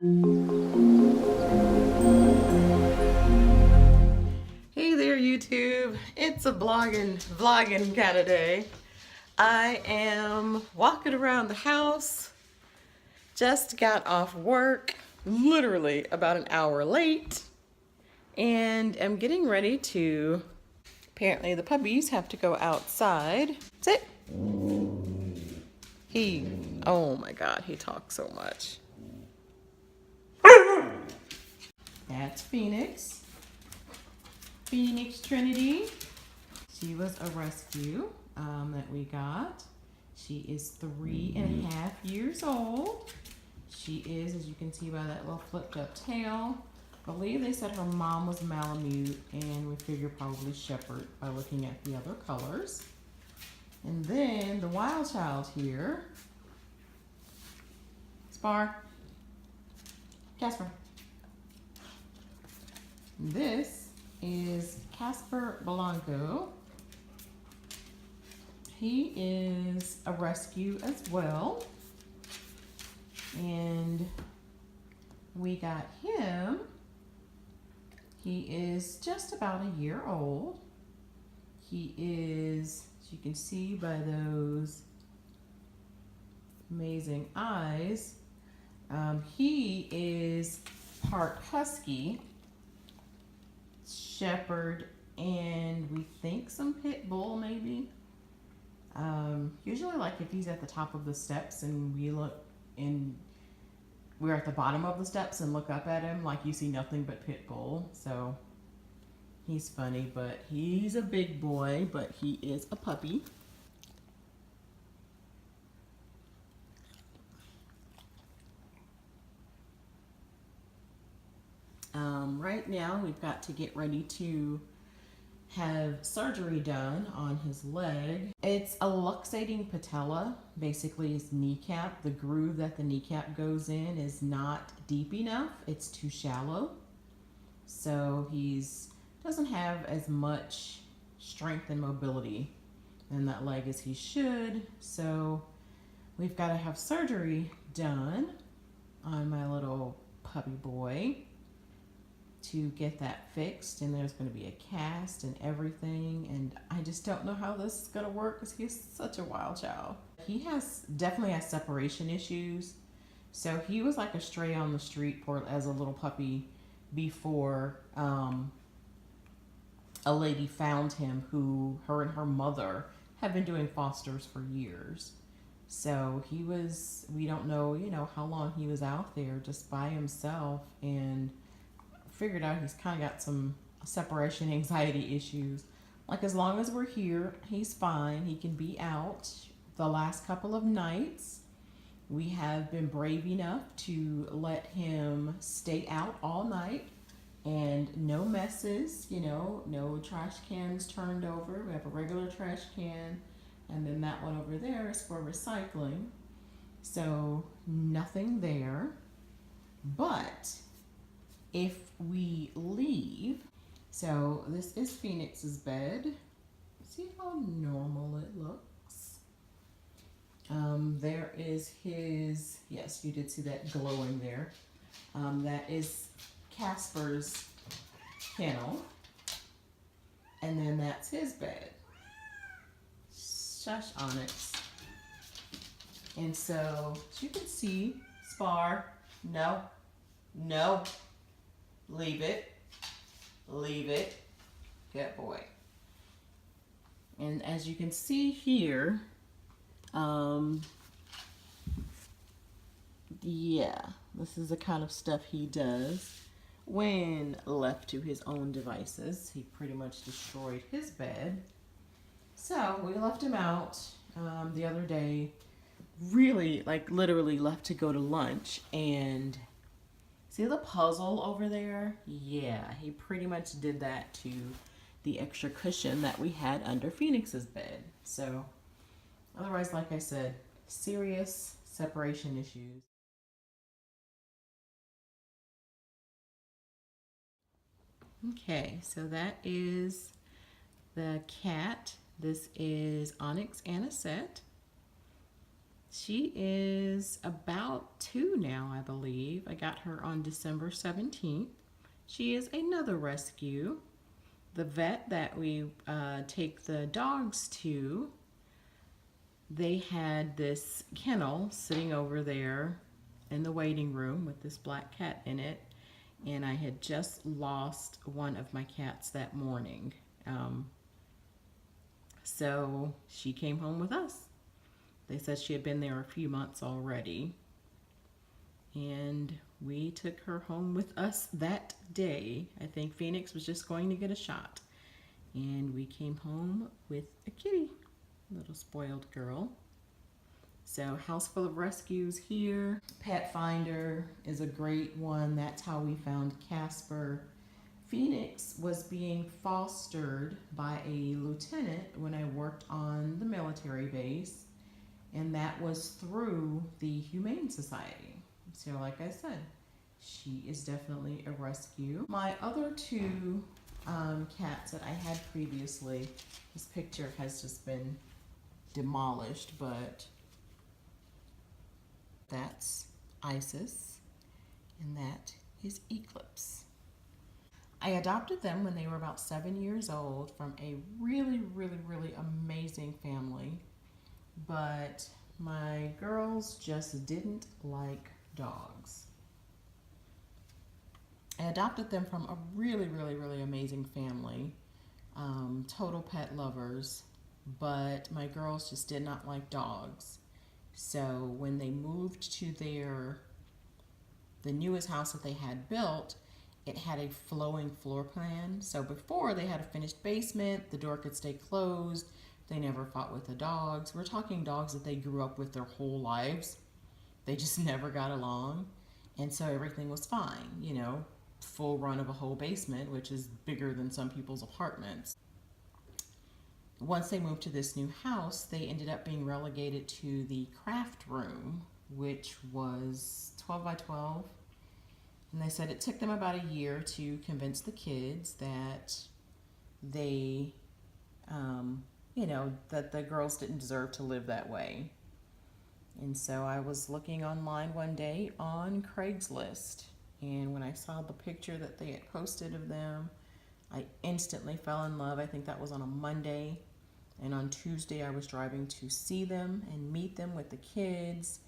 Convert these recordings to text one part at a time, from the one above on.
Hey there YouTube, it's a vlogging kind of day. I am walking around the house, just got off work, literally about an hour late, and am getting ready to, apparently the puppies have to go outside. Sit. Oh my God, he talks so much. That's Phoenyx Trinity. She was a rescue that we got. She is 3.5 years old. She is, as you can see by that little flipped up tail, I believe they said her mom was Malamute, and we figure probably Shepherd by looking at the other colors. And then the wild child here, Spar, Kaspar. This is Kaspar Blanco. He is a rescue as well. And we got him. He is just about a year old. He is, as you can see by those amazing eyes, he is part husky, shepherd, and we think some pit bull maybe. Usually, like if he's at the top of the steps and we're at the bottom of the steps and look up at him, like you see nothing but pit bull. So he's funny, but he's a big boy, but he is a puppy. Right now we've got to get ready to have surgery done on his leg. It's a luxating patella, basically his kneecap. The groove that the kneecap goes in is not deep enough, it's too shallow. So doesn't have as much strength and mobility in that leg as he should. So we've got to have surgery done on my little puppy boy to get that fixed, and there's going to be a cast and everything, and I just don't know how this is going to work because he's such a wild child. He definitely has separation issues, so he was like a stray on the street as a little puppy before a lady found him, her and her mother have been doing fosters for years. So we don't know, how long he was out there just by himself, and figured out he's kind of got some separation anxiety issues. Like, as long as we're here, he's fine. He can be out. The last couple of nights, we have been brave enough to let him stay out all night, and no messes, no trash cans turned over. We have a regular trash can, and then that one over there is for recycling. So nothing there. But if we leave, so this is Phoenix's bed. See how normal it looks? There is his, yes, you did see that glowing there. That is Kaspar's kennel. And then that's his bed. Shush, Onyx. And so, as you can see, Spar, no, leave it, good boy. And as you can see here, yeah, this is the kind of stuff he does when left to his own devices. He pretty much destroyed his bed. So we left him out the other day, really, like literally left to go to lunch, and see the puzzle over there? Yeah, he pretty much did that to the extra cushion that we had under Phoenix's bed. So otherwise, like I said, serious separation issues. Okay, so that is the cat. This is Onyx Anisette. She is about 2 now, I believe. I got her on December 17th. She is another rescue. The vet that we take the dogs to, they had this kennel sitting over there in the waiting room with this black cat in it, and I had just lost one of my cats that morning. So she came home with us. They said she had been there a few months already, and we took her home with us that day. I think Phoenix was just going to get a shot, and we came home with a kitty, little spoiled girl. So house full of rescues here. Pet Finder is a great one. That's how we found Kaspar. Phoenix was being fostered by a lieutenant when I worked on the military base, and that was through the Humane Society. So like I said, she is definitely a rescue. My other two cats that I had previously, this picture has just been demolished, but that's Isis, and that is Eclipse. I adopted them when they were about 7 years old from a really, really, really amazing family, but my girls just didn't like dogs. I adopted them from a really, really, really amazing family, total pet lovers, but my girls just did not like dogs. So when they moved to the newest house that they had built, it had a flowing floor plan. So before, they had a finished basement, the door could stay closed, they never fought with the dogs. We're talking dogs that they grew up with their whole lives. They just never got along. And so everything was fine, you know, full run of a whole basement, which is bigger than some people's apartments. Once they moved to this new house, they ended up being relegated to the craft room, which was 12 by 12. And they said it took them about a year to convince the kids that they, that the girls didn't deserve to live that way. And so I was looking online one day on Craigslist, and when I saw the picture that they had posted of them, I instantly fell in love. I think that was on a Monday, and on Tuesday I was driving to see them and meet them with the kids,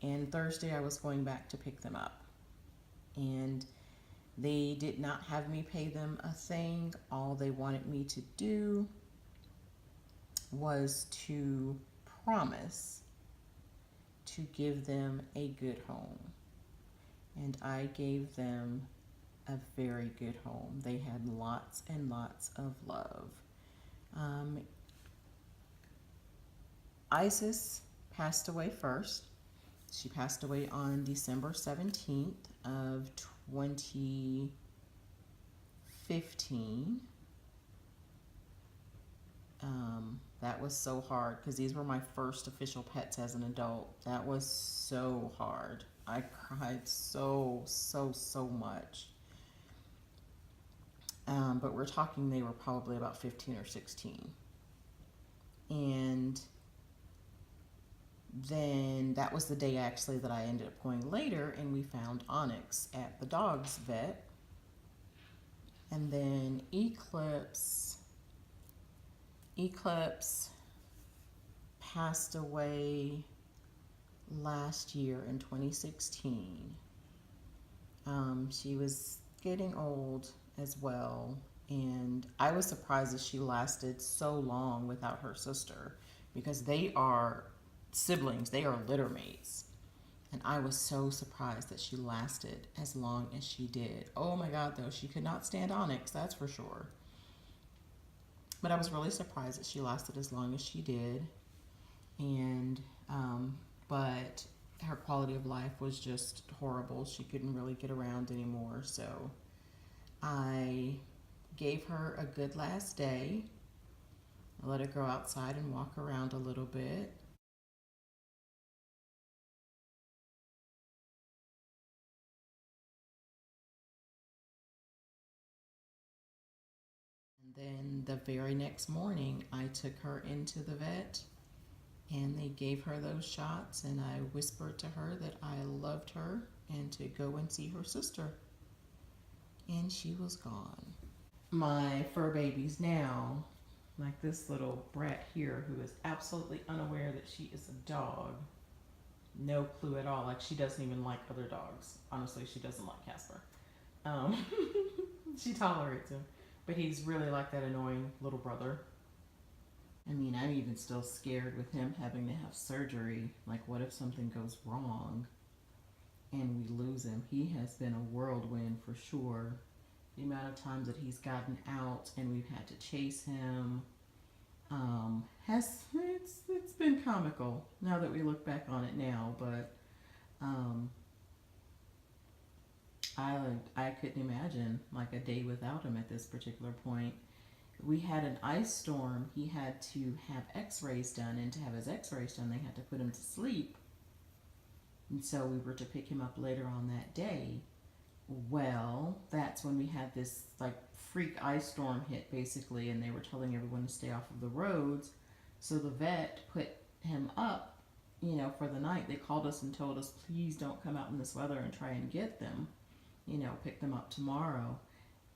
and Thursday I was going back to pick them up. And they did not have me pay them a thing. All they wanted me to do was to promise to give them a good home. And I gave them a very good home. They had lots and lots of love. Isis passed away first. She passed away on December 17th of 2015. That was so hard because these were my first official pets as an adult. That was so hard. I cried so much. But we're talking they were probably about 15 or 16. And then that was the day actually that I ended up going later, and we found Onyx at the dog's vet. And then Eclipse passed away last year in 2016. She was getting old as well, and I was surprised that she lasted so long without her sister, because they are siblings, they are litter mates. And I was so surprised that she lasted as long as she did. Oh my God, though, she could not stand Onyx, that's for sure. But I was really surprised that she lasted as long as she did. And, but her quality of life was just horrible. She couldn't really get around anymore. So I gave her a good last day. I let her go outside and walk around a little bit. And then the very next morning, I took her into the vet, And they gave her those shots, and I whispered to her that I loved her and to go and see her sister. And she was gone. My fur babies now, like this little brat here who is absolutely unaware that she is a dog. No clue at all. Like, she doesn't even like other dogs. Honestly, she doesn't like Kaspar. She tolerates him, but he's really like that annoying little brother. I mean, I'm even still scared with him having to have surgery. Like, what if something goes wrong and we lose him? He has been a whirlwind for sure. The amount of times that he's gotten out and we've had to chase him, it's been comical now that we look back on it now. But I couldn't imagine like a day without him at this particular point. We had an ice storm. He had to have x-rays done, and to have his x-rays done, they had to put him to sleep. And so we were to pick him up later on that day. Well, that's when we had this like freak ice storm hit basically, and they were telling everyone to stay off of the roads. So the vet put him up, you know, for the night. They called us and told us, please don't come out in this weather and try and get them, you know, pick them up tomorrow.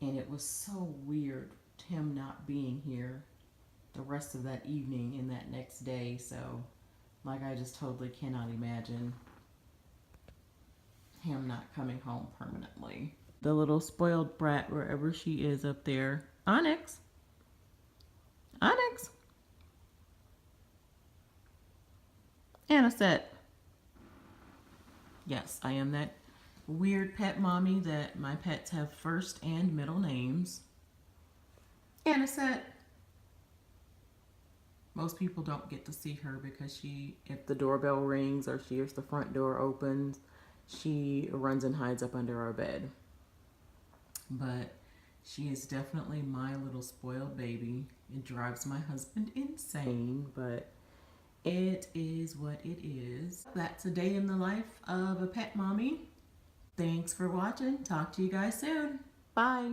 And it was so weird, him not being here the rest of that evening and that next day. So like, I just totally cannot imagine him not coming home permanently. The little spoiled brat, wherever she is up there. Onyx, Onyx, Anisette. Yes, I am that weird pet mommy that my pets have first and middle names. Anisette. Most people don't get to see her because if the doorbell rings or she hears the front door opens, she runs and hides up under our bed. But she is definitely my little spoiled baby. It drives my husband insane, but it is what it is. That's a day in the life of a pet mommy. Thanks for watching. Talk to you guys soon. Bye.